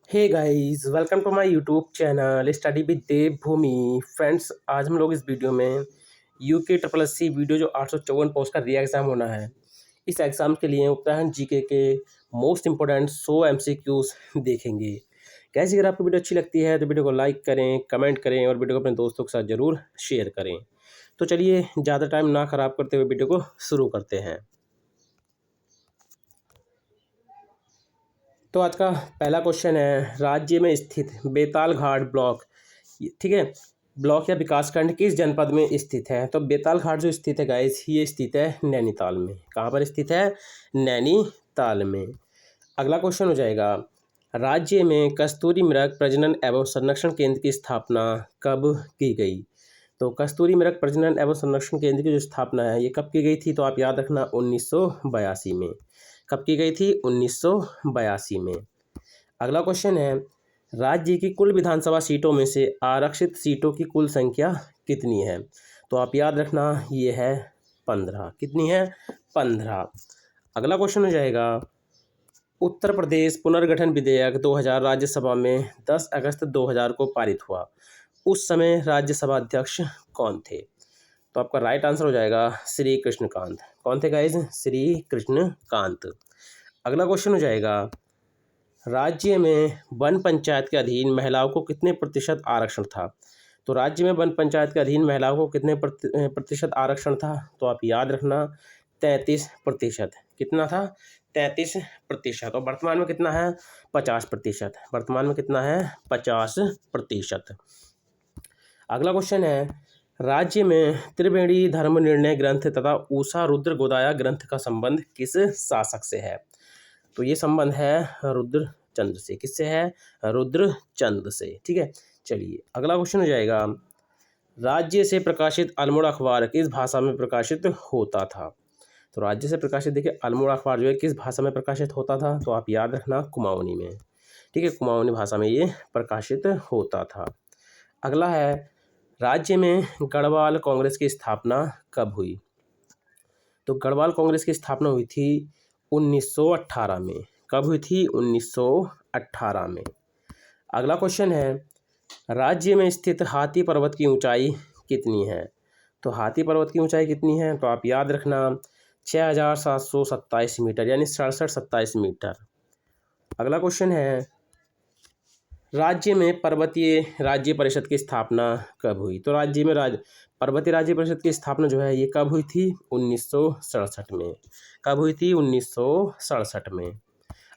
Hey guys, welcome to my YouTube channel study with Dev Bhoomi. Friends, आज हम लोग इस वीडियो में UK triple S C video जो 854 पोस्ट का री एग्ज़ाम होना है, इस एग्ज़ाम के लिए उत्तराखंड जीके के मोस्ट इंपॉर्टेंट 100 एमसीक्यूज देखेंगे। गाइस, अगर आपको वीडियो अच्छी लगती है तो वीडियो को लाइक करें, कमेंट करें और वीडियो को अपने दोस्तों के साथ ज़रूर शेयर करें। तो चलिए ज़्यादा टाइम ना ख़राब करते हुए वीडियो को शुरू करते हैं। तो आज का पहला क्वेश्चन है, राज्य में स्थित बेताल घाट ब्लॉक, ठीक है, ब्लॉक या विकासखंड किस जनपद में स्थित है? तो बेताल घाट जो स्थित है गाइस, ये स्थित है नैनीताल में। कहाँ पर स्थित है? नैनीताल में। अगला क्वेश्चन हो जाएगा, राज्य में कस्तूरी मृग प्रजनन एवं संरक्षण केंद्र की स्थापना कब की गई? तो कस्तूरी मृग प्रजनन एवं संरक्षण केंद्र की जो स्थापना है ये कब की गई थी? तो आप याद रखना 1982 में। कब की गई थी? 1982 में। अगला क्वेश्चन है, राज्य की कुल विधानसभा सीटों में से आरक्षित सीटों की कुल संख्या कितनी है? तो आप याद रखना ये है 15। कितनी है? 15। अगला क्वेश्चन हो जाएगा, उत्तर प्रदेश पुनर्गठन विधेयक 2000 राज्यसभा में 10 अगस्त 2000 को पारित हुआ। उस समय राज्यसभा अध्यक्ष कौन थे? तो आपका राइट आंसर हो जाएगा श्री कृष्णकांत। कौन थे गाइज? श्री कृष्णकांत। अगला क्वेश्चन हो जाएगा, राज्य में वन पंचायत के अधीन महिलाओं को कितने प्रतिशत आरक्षण था? तो राज्य में वन पंचायत के अधीन महिलाओं को कितने प्रतिशत आरक्षण था? तो आप याद रखना 33%। कितना था? 33%। और वर्तमान में कितना है? 50%। वर्तमान में कितना है? 50%। अगला क्वेश्चन है, राज्य में त्रिवेणी धर्म निर्णय ग्रंथ तथा ऊषा रुद्र गोदाया ग्रंथ का संबंध किस शासक से है? तो ये संबंध है रुद्रचंद्र से। किससे है? रुद्रचंद्र से। ठीक है, चलिए अगला क्वेश्चन हो जाएगा, राज्य से प्रकाशित अल्मोड़ा अखबार किस भाषा में प्रकाशित होता था? तो राज्य से प्रकाशित, देखिए अल्मोड़ा अखबार जो है किस भाषा में प्रकाशित होता था? तो आप याद रखना कुमाऊनी में। ठीक है, कुमाऊनी भाषा में ये प्रकाशित होता था। अगला है, राज्य में गढ़वाल कांग्रेस की स्थापना कब हुई? तो गढ़वाल कांग्रेस की स्थापना हुई थी 1918 में। कब हुई थी? 1918 में। अगला क्वेश्चन है, राज्य में स्थित हाथी पर्वत की ऊंचाई कितनी है? तो हाथी पर्वत की ऊंचाई कितनी है? तो आप याद रखना 6727 मीटर, यानी 6727 मीटर। अगला क्वेश्चन है, राज्य में पर्वतीय राज्य परिषद की स्थापना कब हुई? तो राज्य में पर्वतीय राज्य परिषद की स्थापना जो है ये कब हुई थी? 1967 में। कब हुई थी? 1967 में।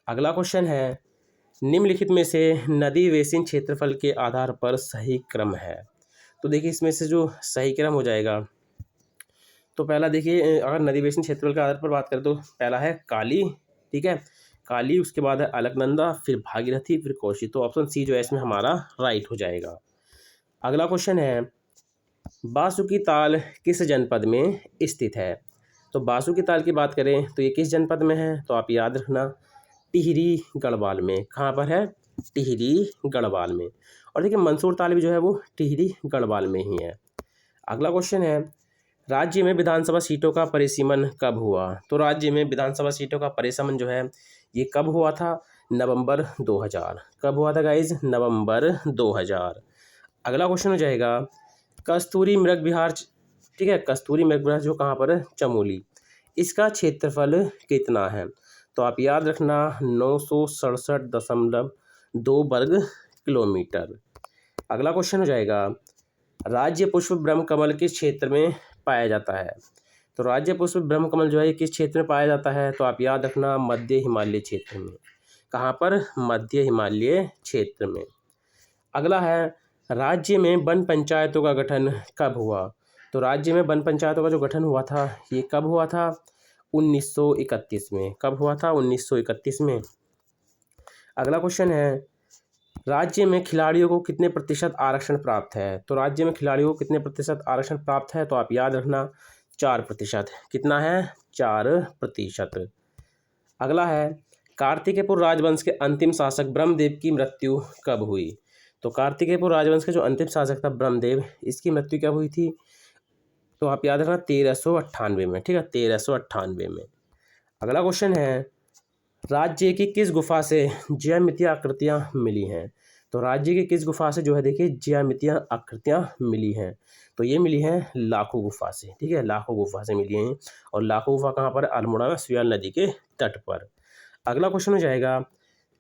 अगला क्वेश्चन है, निम्नलिखित में से नदी बेसिन क्षेत्रफल के आधार पर सही क्रम है? तो देखिए इसमें से जो सही क्रम हो जाएगा, तो पहला देखिए, अगर नदी बेसिन क्षेत्रफल के आधार पर बात करें तो पहला है काली, ठीक है, काली, उसके बाद है अलकनंदा, फिर भागीरथी, फिर कोसी। तो ऑप्शन सी जो है इसमें हमारा राइट हो जाएगा। अगला क्वेश्चन है, बासुकी ताल किस जनपद में स्थित है? तो बासुकी ताल की बात करें तो ये किस जनपद में है? तो आप याद रखना टिहरी गढ़वाल में। कहाँ पर है? टिहरी गढ़वाल में। और देखिए मंसूर ताल भी जो है वो टिहरी गढ़वाल में ही है। अगला क्वेश्चन है, राज्य में विधानसभा सीटों का परिसीमन कब हुआ? तो राज्य में विधानसभा सीटों का परिसीमन जो है ये कब हुआ था? नवंबर 2000। कब हुआ था गाइज? नवंबर 2000। अगला क्वेश्चन हो जाएगा, कस्तूरी मृग विहार, ठीक है, कस्तूरी मृग विहार जो कहाँ पर है? चमोली। इसका क्षेत्रफल कितना है? तो आप याद रखना 967.2 वर्ग किलोमीटर। अगला क्वेश्चन हो जाएगा, राज्य पुष्प ब्रह्मकमल किस क्षेत्र में पाया जाता है? तो राज्य पुष्प ब्रह्मकमल जो है किस क्षेत्र में पाया जाता है? तो आप याद रखना मध्य हिमालय क्षेत्र में। कहाँ पर? मध्य हिमालय क्षेत्र में। अगला है, राज्य में वन पंचायतों का गठन कब हुआ? तो राज्य में वन पंचायतों का जो गठन हुआ था ये कब हुआ था? 1931 में। कब हुआ था? 1931 में। अगला क्वेश्चन है, राज्य में खिलाड़ियों को कितने प्रतिशत आरक्षण प्राप्त है? तो राज्य में खिलाड़ियों को कितने प्रतिशत आरक्षण प्राप्त है? तो आप याद रखना 4%। कितना है? 4%। अगला है, कार्तिकेयपुर राजवंश के अंतिम शासक ब्रह्मदेव की मृत्यु कब हुई? तो कार्तिकेयपुर राजवंश के जो अंतिम शासक था ब्रह्मदेव, इसकी मृत्यु कब हुई थी? तो आप याद रखना 1398 में। ठीक है, 1398 में। अगला क्वेश्चन है, राज्य की किस गुफा से ज्यामितीय आकृतियाँ मिली हैं? तो राज्य की किस गुफा से जो है देखिए ज्यामितीय आकृतियाँ मिली हैं? तो ये मिली हैं लाखों गुफा से, ठीक है, लाखों गुफा से मिली हैं। और लाखों गुफा कहाँ पर? अल्मोड़ा में सुयाल नदी के तट पर। अगला क्वेश्चन हो जाएगा,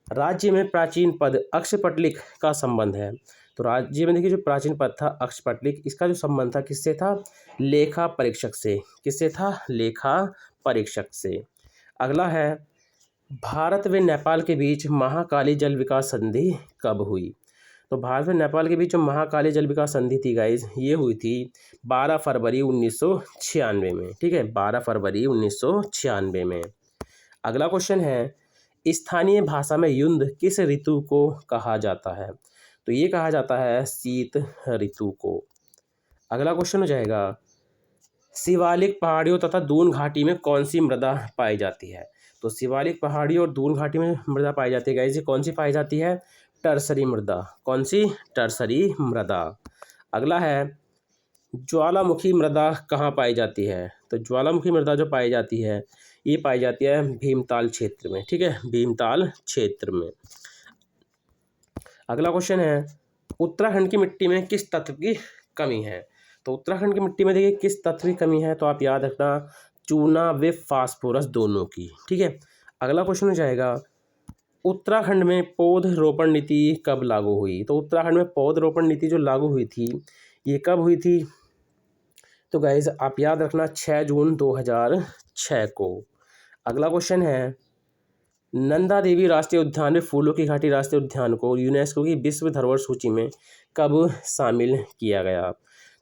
राज्य में प्राचीन पद अक्षपटलिक का संबंध है। तो राज्य में देखिए जो प्राचीन पद था अक्षपटलिक, इसका जो संबंध था किससे था? लेखा परीक्षक से। किससे था? लेखा परीक्षक से। अगला है, भारत व नेपाल के बीच महाकाली जल विकास संधि कब हुई? तो भारत व नेपाल के बीच जो महाकाली जल विकास संधि थी गाइज, ये हुई थी 12 फरवरी 1996 में, ठीक है, 12 फरवरी 1996 में। अगला क्वेश्चन है, स्थानीय भाषा में युद्ध किस ऋतु को कहा जाता है? तो ये कहा जाता है शीत ऋतु को। अगला क्वेश्चन हो जाएगा, शिवालिक पहाड़ियों तथा दून घाटी में कौन सी मृदा पाई जाती है? तो शिवालिक पहाड़ी और दून घाटी में मृदा पाई जाती है गाइस, ये कौन सी पाई जाती है? टर्सरी मृदा। कौन सी? टर्सरी मृदा। अगला है, ज्वालामुखी मृदा कहाँ पाई जाती है? तो ज्वालामुखी मृदा जो पाई जाती है ये पाई जाती है भीमताल क्षेत्र में, ठीक है, भीमताल क्षेत्र में। अगला क्वेश्चन है, उत्तराखंड की मिट्टी में किस तत्व की कमी है? तो उत्तराखंड की मिट्टी में देखिए किस तत्व की कमी है? तो आप याद रखना, चूना व फास्फोरस दोनों की, ठीक है। अगला क्वेश्चन हो जाएगा, उत्तराखंड में पौधरोपण नीति कब लागू हुई? तो उत्तराखंड में पौधरोपण नीति जो लागू हुई थी ये कब हुई थी? तो गाइज आप याद रखना 6 जून 2006 को। अगला क्वेश्चन है, नंदा देवी राष्ट्रीय उद्यान में फूलों की घाटी राष्ट्रीय उद्यान को यूनेस्को की विश्व धरोहर सूची में कब शामिल किया गया?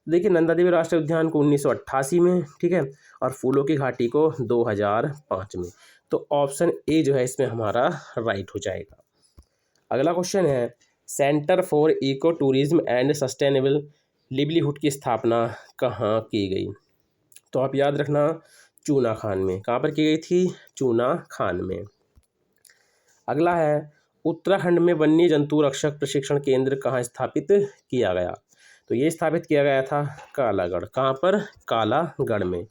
देखिए नंदा देवी राष्ट्रीय उद्यान को 1988 में, ठीक है, और फूलों की घाटी को 2005 में। तो ऑप्शन ए जो है इसमें हमारा राइट हो जाएगा। अगला क्वेश्चन है, centre for eco tourism and sustainable livelihood की स्थापना कहाँ की गई? तो आप याद रखना, चूना खान में। कहाँ पर की गई थी? चूना खान में। अगला है, उत्तराखंड में वन्य जंतु रक्षक प्रशिक्षण केंद्र कहाँ स्थापित किया गया? तो ये स्थापित किया गया था कालागढ़। कहाँ पर? कालागढ़ में।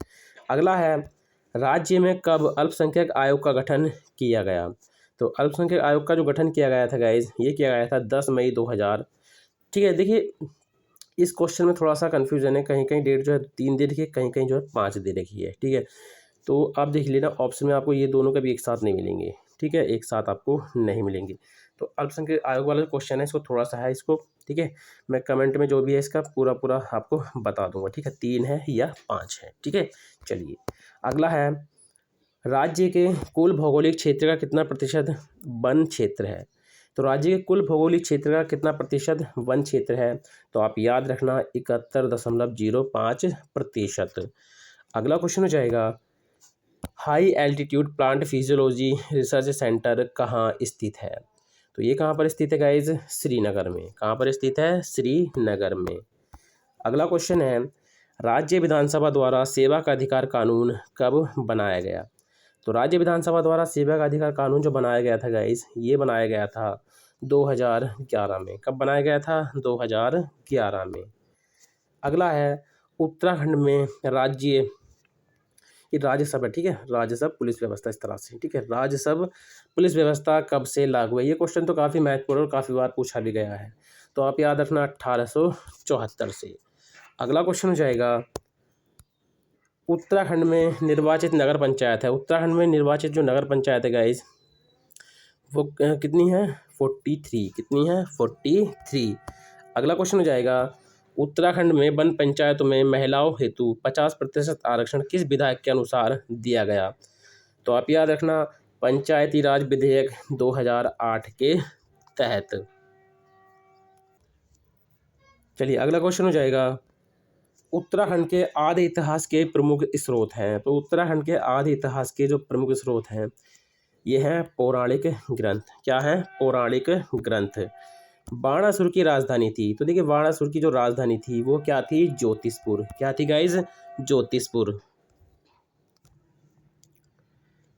अगला है, राज्य में कब अल्पसंख्यक आयोग का गठन किया गया? तो अल्पसंख्यक आयोग का जो गठन किया गया था गाइज, ये किया गया था 10 मई 2000, ठीक है। देखिए इस क्वेश्चन में थोड़ा सा कन्फ्यूजन है, कहीं कहीं डेट जो है 3 दे रखी है, कहीं कहीं जो है 5 दे रखी है, ठीक है। तो आप देख लेना ऑप्शन में आपको ये दोनों का भी एक साथ नहीं मिलेंगे, ठीक है, एक साथ आपको नहीं मिलेंगे। तो अल्पसंख्यक आयोग वाला जो क्वेश्चन है इसको थोड़ा सा है इसको, ठीक है, मैं कमेंट में जो भी है इसका पूरा पूरा आपको बता दूंगा, ठीक है, 3 है या 5 है, ठीक है। चलिए अगला है, राज्य के कुल भौगोलिक क्षेत्र का कितना प्रतिशत वन क्षेत्र है? तो राज्य के कुल भौगोलिक क्षेत्र का कितना प्रतिशत वन क्षेत्र है? तो आप याद रखना 71.05%। अगला क्वेश्चन हो जाएगा, high altitude plant physiology research centre कहाँ स्थित है? तो ये कहाँ पर स्थित है गाइज? श्रीनगर में। कहाँ पर स्थित है? श्रीनगर में। अगला क्वेश्चन है, राज्य विधानसभा द्वारा सेवा का अधिकार कानून कब बनाया गया? तो राज्य विधानसभा द्वारा सेवा का अधिकार कानून जो बनाया गया था गाइज, ये बनाया गया था 2011 में। कब बनाया गया था? 2011 में। अगला है, उत्तराखंड में राज्यसभा, ठीक है, राज्यसभा पुलिस व्यवस्था इस तरह से, ठीक है, राज्यसभा पुलिस व्यवस्था कब से लागू है? ये क्वेश्चन तो काफ़ी महत्वपूर्ण और काफ़ी बार पूछा भी गया है, तो आप याद रखना 1874 से। अगला क्वेश्चन हो जाएगा, उत्तराखंड में निर्वाचित नगर पंचायत है, उत्तराखंड में निर्वाचित जो नगर पंचायत है गाइज वो कितनी है? 43। कितनी है? 43। अगला क्वेश्चन हो जाएगा, उत्तराखंड में वन पंचायतों में महिलाओं हेतु 50% आरक्षण किस विधायक के अनुसार दिया गया? तो आप याद रखना, पंचायती राज विधेयक 2008 के तहत। चलिए अगला क्वेश्चन हो जाएगा, उत्तराखंड के आदि इतिहास के प्रमुख स्रोत हैं। तो उत्तराखंड के आदि इतिहास के जो प्रमुख स्रोत हैं ये हैं पौराणिक ग्रंथ। क्या है? पौराणिक ग्रंथ। बाणासुर की राजधानी थी, तो देखिए बाणासुर की जो राजधानी थी वो क्या थी? ज्योतिषपुर। क्या थी गाइज? ज्योतिषपुर।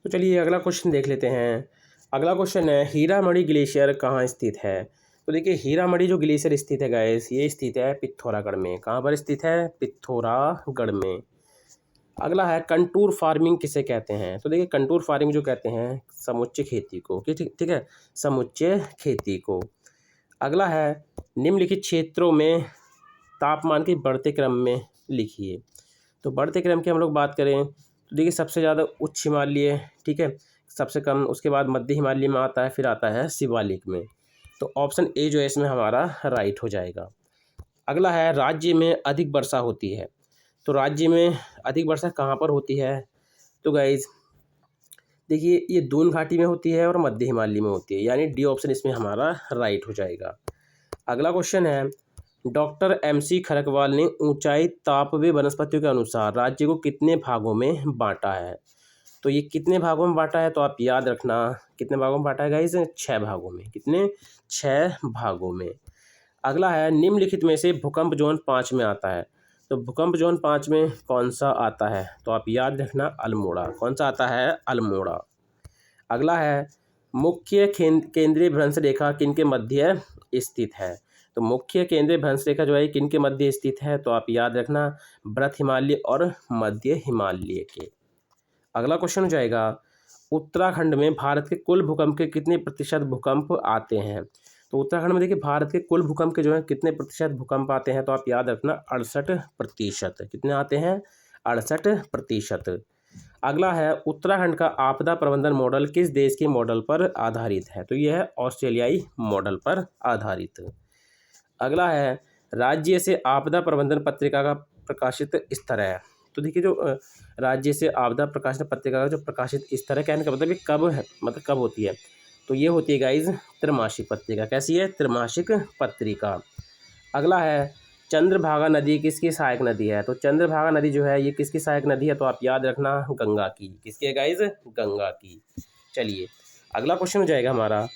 तो चलिए अगला क्वेश्चन देख लेते हैं। अगला क्वेश्चन है, हीरामढ़ी ग्लेशियर कहाँ स्थित है? तो देखिए हीरामढ़ी जो ग्लेशियर स्थित है गाइस, ये स्थित है पिथौरागढ़ में। कहाँ पर स्थित है? पिथौरागढ़ में। अगला है कंटूर फार्मिंग किसे कहते हैं। तो देखिए कंटूर फार्मिंग जो कहते हैं समुच्चय खेती को, ठीक ठीक है, समुच्चय खेती को। अगला है निम्नलिखित क्षेत्रों में तापमान के बढ़ते क्रम में लिखिए। तो बढ़ते क्रम की हम लोग बात करें तो देखिए सबसे ज़्यादा उच्च हिमालय, ठीक है, सबसे कम, उसके बाद मध्य हिमालय में आता है, फिर आता है शिवालिक में। तो ऑप्शन ए जो है इसमें हमारा राइट हो जाएगा। अगला है राज्य में अधिक वर्षा होती है। तो राज्य में अधिक वर्षा कहाँ पर होती है। तो गाइज देखिए ये दून घाटी में होती है और मध्य हिमालय में होती है, यानी डी ऑप्शन इसमें हमारा राइट हो जाएगा। अगला क्वेश्चन है डॉक्टर MC खरकवाल ने ऊंचाई ताप व वनस्पतियों के अनुसार राज्य को कितने भागों में बांटा है। तो ये कितने भागों में बांटा है तो आप याद रखना कितने भागों में बांटा है गाइस, 6 भागों में। कितने, 6 भागों में। अगला है निम्नलिखित में से भूकंप जोन 5 में आता है। तो भूकंप जोन 5 में कौन सा आता है तो आप याद रखना अल्मोड़ा। कौन सा आता है, अल्मोड़ा। अगला है मुख्य केंद्रीय भ्रंश रेखा किनके मध्य स्थित है। तो मुख्य केंद्रीय भ्रंश रेखा जो है किनके मध्य स्थित है तो आप याद रखना वृहत हिमालय और मध्य हिमालय के। अगला क्वेश्चन हो जाएगा उत्तराखंड में भारत के कुल भूकंप के कितने प्रतिशत भूकंप आते हैं। तो उत्तराखंड में देखिए भारत के कुल भूकंप के जो है कितने प्रतिशत भूकंप आते हैं तो आप याद रखना 68%। कितने आते हैं, 68%। अगला है उत्तराखंड का आपदा प्रबंधन मॉडल किस देश के मॉडल पर आधारित है। तो यह है ऑस्ट्रेलियाई मॉडल पर आधारित। अगला है राज्य से आपदा प्रबंधन पत्रिका का प्रकाशित स्तर है। तो देखिए जो राज्य से आपदा प्रकाशित पत्रिका का जो प्रकाशित स्तर है, कहने का मतलब ये कब है, मतलब कब होती है। तो ये होती है गाइज त्रैमासिक पत्रिका। कैसी है, त्रैमासिक पत्रिका। अगला है चंद्रभागा नदी किसकी सहायक नदी है। तो चंद्रभागा नदी जो है ये किसकी सहायक नदी है तो आप याद रखना गंगा की। किसकी है गाइज, गंगा की। चलिए अगला क्वेश्चन हो जाएगा हमारा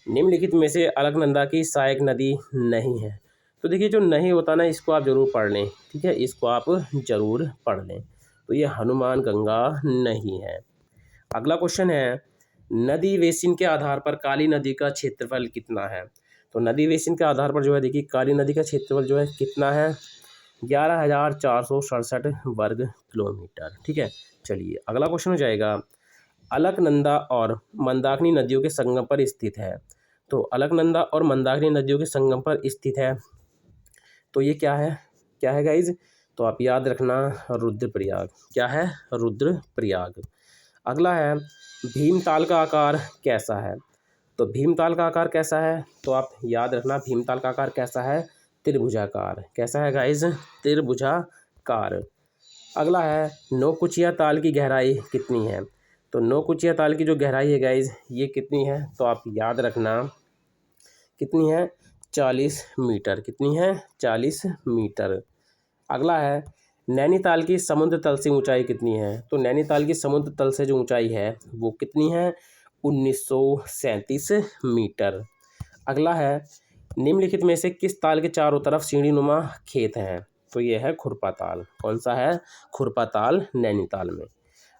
निम्नलिखित में से अलकनंदा की सहायक नदी नहीं है। तो देखिए जो नहीं होता ना इसको आप जरूर पढ़ लें, ठीक है, इसको आप जरूर पढ़ लें। तो ये हनुमान गंगा नहीं है। अगला क्वेश्चन है नदी बेसिन के आधार पर काली नदी का क्षेत्रफल कितना है। तो नदी बेसिन के आधार पर जो है देखिए काली नदी का क्षेत्रफल जो है कितना है, 11,467 वर्ग किलोमीटर। ठीक है, चलिए अगला क्वेश्चन हो जाएगा अलकनंदा और मंदाकिनी नदियों के संगम पर स्थित है। तो अलकनंदा और मंदाकिनी नदियों के संगम पर स्थित है तो ये क्या है, क्या है गाइज, तो आप याद रखना रुद्रप्रयाग। क्या है, रुद्रप्रयाग। अगला है भीमताल का आकार कैसा है। तो भीमताल का आकार कैसा है तो आप याद रखना भीमताल का आकार कैसा है, त्रिभुजाकार। कैसा है गाइज, त्रिभुजाकार। अगला है नौकुचिया ताल की गहराई कितनी है। तो नौकुचिया ताल की जो गहराई है गाइज ये कितनी है तो आप याद रखना कितनी है, 40 मीटर। कितनी है, 40 मीटर। अगला है नैनीताल की समुद्र तल से ऊंचाई कितनी है। तो नैनीताल की समुद्र तल से जो ऊंचाई है वो कितनी है, 1937 मीटर। अगला है निम्नलिखित में से किस ताल के चारों तरफ सीढ़ीनुमा खेत हैं। तो ये है खुरपा ताल। कौन सा है, खुरपा ताल नैनीताल में।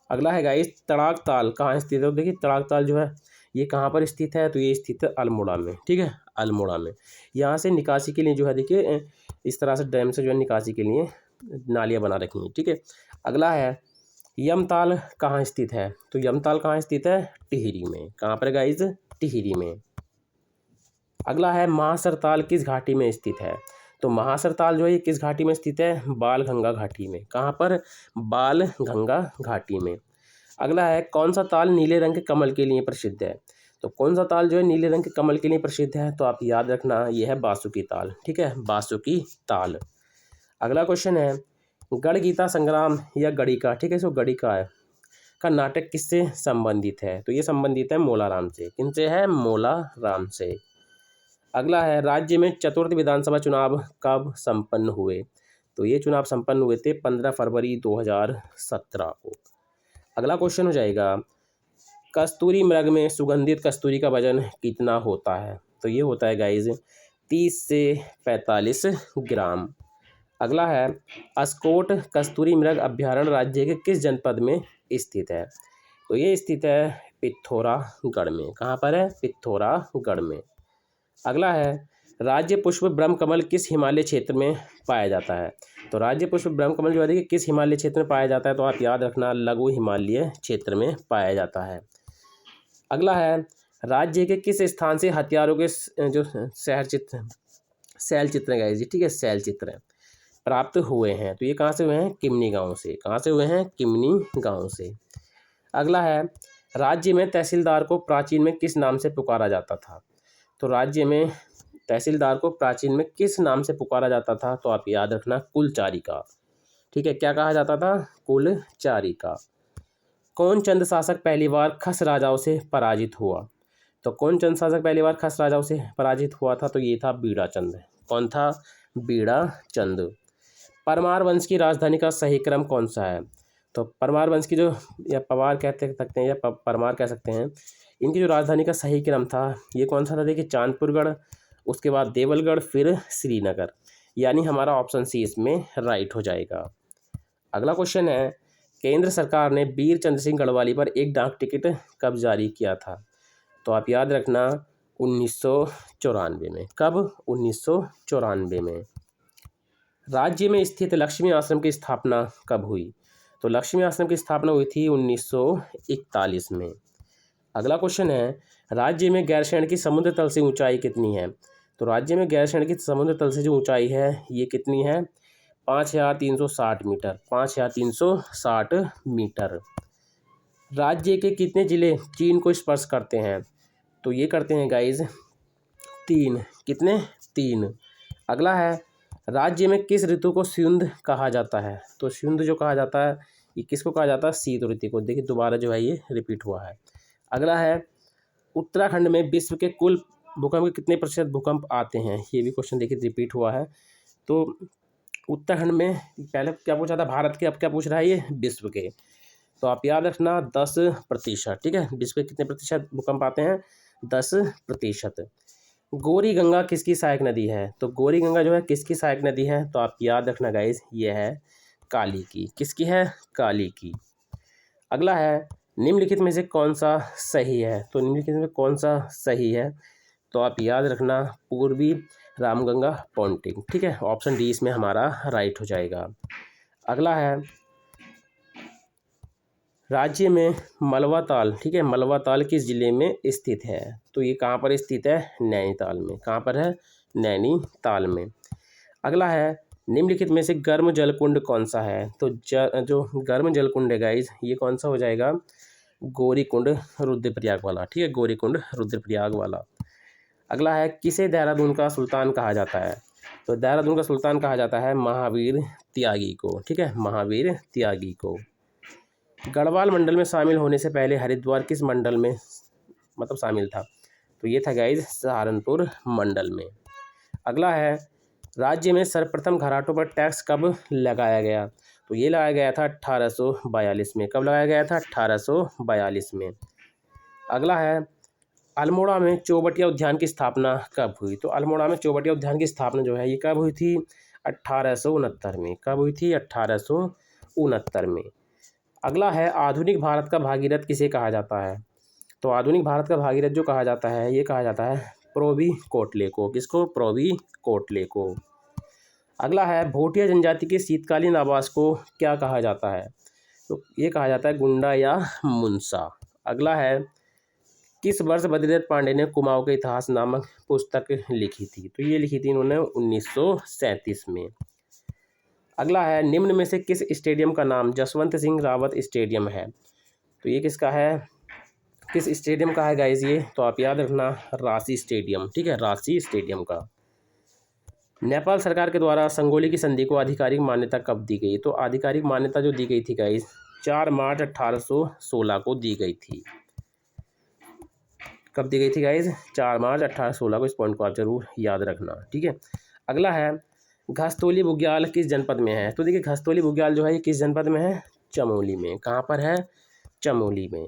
अगला है गाइस तड़ाक ताल कहाँ स्थित है। देखिए तड़ाक ताल जो है ये कहाँ पर स्थित है तो ये स्थित है अल्मोड़ा में। ठीक है, अल्मोड़ा में। यहाँ से निकासी के लिए जो है देखिए इस तरह से डैम से जो है निकासी के लिए नालियाँ बना रखी हैं। ठीक है, अगला है यमताल कहाँ स्थित है। तो यमताल कहाँ स्थित है, टिहरी में। कहाँ पर गाइज, टिहरी में। अगला है महासर ताल किस घाटी में स्थित है। तो महासर ताल जो है ये किस घाटी में स्थित है, बालगंगा घाटी में। कहाँ पर, बालगंगा घाटी में। अगला है कौन सा ताल नीले रंग के कमल के लिए प्रसिद्ध है। तो कौन सा ताल जो है नीले रंग के कमल के लिए प्रसिद्ध है तो आप याद रखना ये है बासुकी ताल। ठीक है, बासुकी ताल। अगला क्वेश्चन है गढ़गीता संग्राम या गढ़िका, ठीक है, सो गढ़िका है का नाटक किससे संबंधित है। तो ये संबंधित है मोलाराम से। किनसे है, मोलाराम से। अगला है राज्य में चतुर्थ विधानसभा चुनाव कब संपन्न हुए। तो ये चुनाव संपन्न हुए थे 15 फरवरी 2017 को। अगला क्वेश्चन हो जाएगा कस्तूरी मृग में सुगंधित कस्तूरी का वजन कितना होता है। तो ये होता है गाइज 30 से 45 ग्राम। अगला है अस्कोट कस्तूरी मृग अभ्यारण्य राज्य के किस जनपद में स्थित है। तो ये स्थित है पिथौरागढ़ में। कहाँ पर है, पिथौरागढ़ में। अगला है राज्य पुष्प ब्रह्मकमल किस हिमालय क्षेत्र में पाया जाता है? तो राज्य पुष्प ब्रह्मकमल जो है देखिए किस हिमालय क्षेत्र में पाया जाता है, तो आप याद रखना लघु हिमालय क्षेत्र में पाया जाता है। अगला है, राज्य के किस स्थान से हथियारों के जो शैल चित्र है जी, ठीक है, शैल चित्र प्राप्त हुए हैं? तो ये कहाँ से हुए हैं? किमनी गांव से। कहाँ से हुए हैं? किमनी गांव से। अगला है, राज्य में तहसीलदार को प्राचीन में किस नाम से पुकारा जाता था? तो राज्य में तहसीलदार को प्राचीन में किस नाम से पुकारा जाता था? तो आप याद रखना कुलचारिका। ठीक है, क्या कहा जाता था? कुलचारिका। कौन चंद शासक पहली बार खस राजाओं से पराजित हुआ? तो कौन चंद शासक पहली बार खस राजाओं से पराजित हुआ था? तो ये था बीड़ा चंद। कौन था? बीड़ा चंद। परमार वंश की राजधानी का सही क्रम कौन सा है? तो परमार वंश की जो, या पवार कहते सकते हैं या परमार कह सकते हैं, इनकी जो राजधानी का सही क्रम था ये कौन सा था? देखिए चांदपुरगढ़, उसके बाद देवलगढ़, फिर श्रीनगर। यानी हमारा ऑप्शन सी इसमें राइट हो जाएगा। अगला क्वेश्चन है, केंद्र सरकार ने वीर चंद्र सिंह गढ़वाली पर एक डाक टिकट कब जारी किया था? तो आप याद रखना 1994 में। कब? 1994 में। राज्य में स्थित लक्ष्मी आश्रम की स्थापना कब हुई? तो लक्ष्मी आश्रम की स्थापना हुई थी 1941 में। अगला क्वेश्चन है, राज्य में गैरसैंण की समुद्र तल से ऊंचाई कितनी है? तो राज्य में गैरसैंण की समुद्र तल से जो ऊंचाई है ये कितनी है? 5360 मीटर। 5360 मीटर। राज्य के कितने जिले चीन को स्पर्श करते हैं? तो ये करते हैं गाइज 3। कितने? 3। अगला है, राज्य में किस ऋतु को स्युंद कहा जाता है? तो स्युंद जो कहा जाता है ये किसको कहा जाता है? शीत ऋतु को। देखिए दोबारा जो है ये रिपीट हुआ है। अगला है, उत्तराखंड में विश्व के कुल भूकंप के कितने प्रतिशत भूकंप आते हैं? ये भी क्वेश्चन देखिए रिपीट हुआ है। तो उत्तराखंड में पहले क्या पूछा था? भारत के। अब क्या पूछ रहा है ये? विश्व के। तो आप याद रखना 10%। ठीक है, विश्व के कितने प्रतिशत भूकंप आते हैं? 10%। गौरी गंगा किसकी सहायक नदी है? तो गौरी गंगा जो है किसकी सहायक नदी है? तो आप याद रखना गाइस ये है काली की। किसकी है? काली की। अगला है, निम्नलिखित में से कौन सा सही है? तो निम्नलिखित में कौन सा सही है? तो आप याद रखना पूर्वी रामगंगा पॉन्टिंग। ठीक है, ऑप्शन डी इसमें हमारा राइट हो जाएगा। अगला है, राज्य में मलवा ताल, ठीक है, मलवा ताल किस जिले में स्थित है? तो ये कहाँ पर स्थित है? नैनीताल में। कहाँ पर है? नैनीताल में। अगला है, निम्नलिखित में से गर्म जल कुंड कौन सा है? तो जो गर्म जल कुंड है गाइज ये कौन सा हो जाएगा? गौरी कुंड रुद्रप्रयाग वाला। ठीक है, गौरी कुंड रुद्रप्रयाग वाला। अगला है, किसे देहरादून का सुल्तान कहा जाता है? तो देहरादून का सुल्तान कहा जाता है महावीर त्यागी को। ठीक है, महावीर त्यागी को। गढ़वाल मंडल में शामिल होने से पहले हरिद्वार किस मंडल में मतलब शामिल था? तो ये था गाइज सहारनपुर मंडल में। अगला है, राज्य में सर्वप्रथम घराटों पर टैक्स कब लगाया गया? तो ये लगाया गया था 1842 में। कब लगाया गया था? 1842 में। अगला है, अल्मोड़ा में चौबटिया उद्यान की स्थापना कब हुई? तो अल्मोड़ा में चौबटिया उद्यान की स्थापना जो है ये कब हुई थी? 1869 में। कब हुई थी? 1869 में। अगला है, आधुनिक भारत का भागीरथ किसे कहा जाता है? तो आधुनिक भारत का भागीरथ जो कहा जाता है ये कहा जाता है प्रोवी कोटले को। किसको? प्रोवी कोटले को। अगला है, भोटिया जनजाति के शीतकालीन आवास को क्या कहा जाता है? तो ये कहा जाता है गुंडा या मुंसा। अगला है, किस वर्ष बद्रीदत्त पांडे ने कुमाऊं के इतिहास नामक पुस्तक लिखी थी? तो ये लिखी थी इन्होंने 1937 में। अगला है, निम्न में से किस स्टेडियम का नाम जसवंत सिंह रावत स्टेडियम है? तो ये किसका है? किस स्टेडियम का है गाइज ये? तो आप याद रखना रांची स्टेडियम। ठीक है, रांची स्टेडियम का। नेपाल सरकार के द्वारा संगोली की संधि को आधिकारिक मान्यता कब दी गई? तो आधिकारिक मान्यता जो दी गई थी गाइज 4 मार्च 1816 को दी गई थी। कब दी गई थी गाइज? 4 मार्च 1816 को। इस पॉइंट को आप जरूर याद रखना। ठीक है, अगला है, घस्तोली बुग्याल किस जनपद में है? तो देखिए घस्तोली बुग्याल जो है ये किस जनपद में है? चमोली में। कहाँ पर है? चमोली में।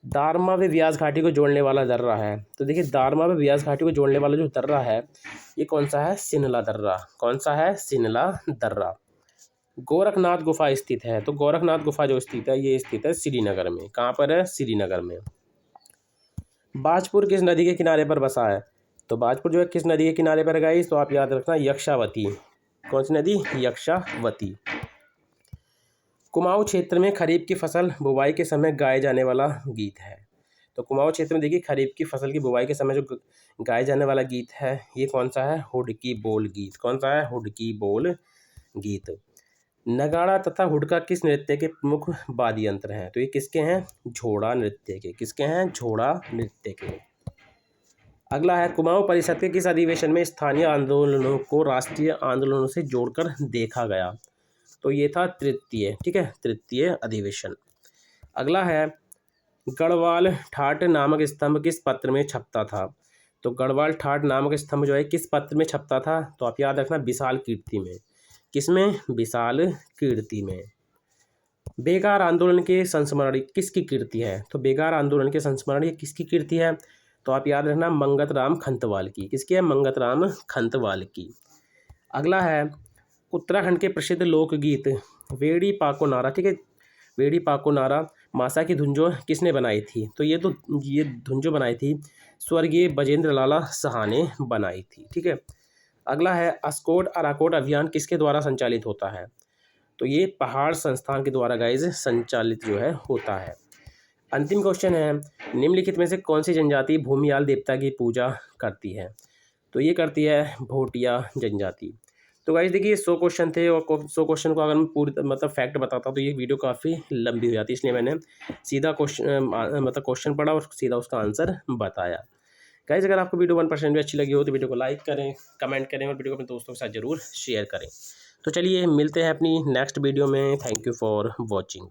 दारमा व ब्यास घाटी को जोड़ने वाला दर्रा है? तो देखिए दारमा व ब्यास घाटी को जोड़ने वाला जो दर्रा है ये कौन सा है? सिनला दर्रा। कौन सा है? सिनला दर्रा। गोरखनाथ गुफा स्थित है? तो गोरखनाथ गुफा जो स्थित है ये स्थित है श्रीनगर में। कहाँ पर है? श्रीनगर में। बाजपुर किस नदी के किनारे पर बसा है? तो बाजपुर जो है किस नदी के किनारे पर है गाइस, तो आप याद रखना यक्षावती। कौन सी नदी, यक्षावती। कुमाऊं क्षेत्र में खरीफ की फसल बुवाई के समय गाए जाने वाला गीत है। तो कुमाऊं क्षेत्र में देखिए खरीफ की फसल की बुवाई के समय जो गाए जाने वाला गीत है ये कौन सा है, हुडकी बोल गीत। कौन सा है, हुडकी बोल गीत। नगाड़ा तथा हुडका किस नृत्य के प्रमुख वाद्य यंत्र हैं, तो ये किसके हैं, झोड़ा नृत्य के। किसके हैं, झोड़ा नृत्य के। अगला है कुमाऊं परिषद के किस अधिवेशन में स्थानीय आंदोलनों को राष्ट्रीय आंदोलनों से जोड़कर देखा गया, तो ये था तृतीय, ठीक है, तृतीय अधिवेशन। अगला है गढ़वाल ठाट नामक स्तंभ किस पत्र में छपता था, तो गढ़वाल ठाट नामक स्तंभ जो है किस पत्र में छपता था, तो आप याद रखना विशाल कीर्ति में। किसमें, विशाल कीर्ति में। बेगार आंदोलन के संस्मरण किसकी कीर्ति है, तो बेगार आंदोलन के संस्मरण ये किसकी कीर्ति है, तो आप याद रखना मंगत राम खंतवाल की। किसकी है, मंगत राम खंतवाल की। अगला है उत्तराखंड के प्रसिद्ध लोकगीत वेड़ी पाको नारा, ठीक है, वेड़ी पाको नारा मासा की धुन जो किसने बनाई थी, तो ये धुन जो बनाई थी स्वर्गीय बजेंद्र लाला साहा ने बनाई थी, ठीक है। अगला है अस्कोट अराकोट अभियान किसके द्वारा संचालित होता है, तो ये पहाड़ संस्थान के द्वारा गाइज संचालित जो है होता है। अंतिम क्वेश्चन है निम्नलिखित में से कौन सी जनजाति भूमियाल देवता की पूजा करती है, तो ये करती है भोटिया जनजाति। तो गाइज देखिए 100 क्वेश्चन थे और 100 क्वेश्चन को अगर मैं पूरी मतलब फैक्ट बताता तो ये वीडियो काफ़ी लंबी हो जाती, इसलिए मैंने सीधा क्वेश्चन पढ़ा और सीधा उसका आंसर बताया। गाइज अगर आपको वीडियो 1% भी अच्छी लगी हो तो वीडियो को लाइक करें, कमेंट करें और वीडियो को अपने दोस्तों के साथ ज़रूर शेयर करें। तो चलिए मिलते हैं अपनी नेक्स्ट वीडियो में। Thank you for watching.